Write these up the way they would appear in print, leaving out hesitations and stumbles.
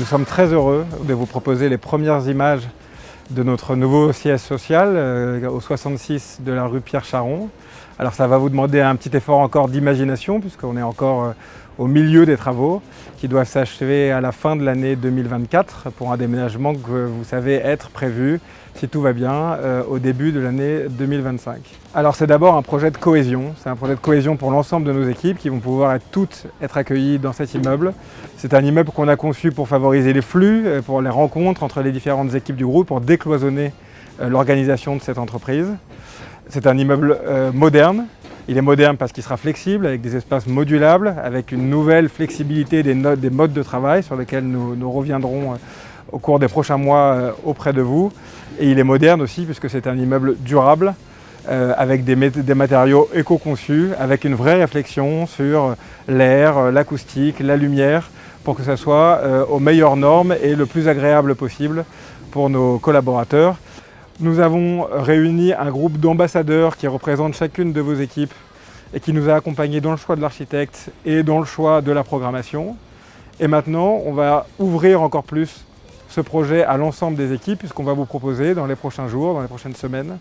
Nous sommes très heureux de vous proposer les premières images de notre nouveau siège social au 66 de la rue Pierre Charon. Alors ça va vous demander un petit effort encore d'imagination puisqu'on est encore au milieu des travaux qui doivent s'achever à la fin de l'année 2024 pour un déménagement que vous savez être prévu, si tout va bien, au début de l'année 2025. Alors c'est d'abord un projet de cohésion, c'est un projet de cohésion pour l'ensemble de nos équipes qui vont pouvoir toutes être accueillies dans cet immeuble. C'est un immeuble qu'on a conçu pour favoriser les flux, pour les rencontres entre les différentes équipes du groupe, pour décloisonner l'organisation de cette entreprise. C'est un immeuble moderne. Il est moderne parce qu'il sera flexible, avec des espaces modulables, avec une nouvelle flexibilité des modes de travail sur lesquels nous reviendrons au cours des prochains mois auprès de vous. Et il est moderne aussi puisque c'est un immeuble durable, avec des matériaux éco-conçus, avec une vraie réflexion sur l'air, l'acoustique, la lumière, pour que ça soit aux meilleures normes et le plus agréable possible pour nos collaborateurs. Nous avons réuni un groupe d'ambassadeurs qui représentent chacune de vos équipes et qui nous a accompagnés dans le choix de l'architecte et dans le choix de la programmation. Et maintenant, on va ouvrir encore plus ce projet à l'ensemble des équipes puisqu'on va vous proposer dans les prochains jours, dans les prochaines semaines,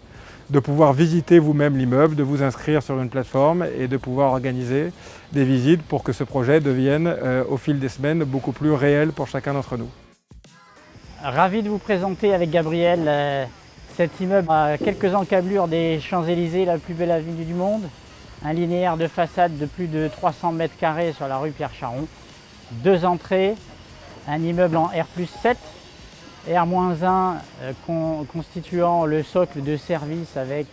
de pouvoir visiter vous-même l'immeuble, de vous inscrire sur une plateforme et de pouvoir organiser des visites pour que ce projet devienne au fil des semaines beaucoup plus réel pour chacun d'entre nous. Ravi de vous présenter avec Gabriel cet immeuble à quelques encablures des Champs-Élysées, la plus belle avenue du monde. Un linéaire de façade de plus de 300 mètres carrés sur la rue Pierre Charon. 2 entrées, un immeuble en R+7, R-1 constituant le socle de service avec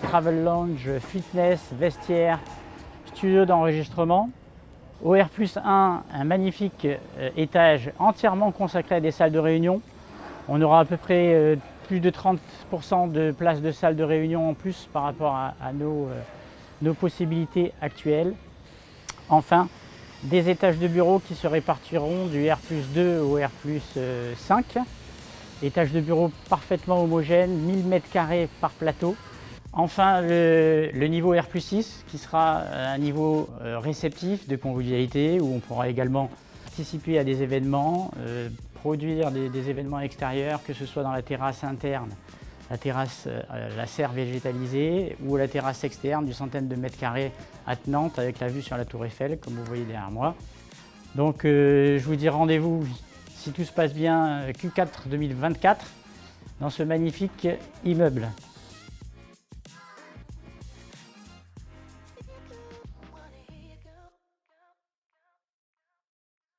travel lounge, fitness, vestiaire, studio d'enregistrement. Au R+1, un magnifique étage entièrement consacré à des salles de réunion. On aura à peu près plus de 30% de places de salles de réunion en plus par rapport à nos possibilités actuelles. Enfin, des étages de bureaux qui se répartiront du R+2 au R+5. Étages de bureaux parfaitement homogènes, 1000 m² par plateau. Enfin, le niveau R+6 qui sera un niveau réceptif de convivialité où on pourra également participer à des événements, produire des événements extérieurs, que ce soit dans la terrasse interne, la terrasse, la serre végétalisée ou la terrasse externe du centaine de mètres carrés attenante avec la vue sur la tour Eiffel, comme vous voyez derrière moi. Donc je vous dis rendez-vous, si tout se passe bien, Q4 2024 dans ce magnifique immeuble.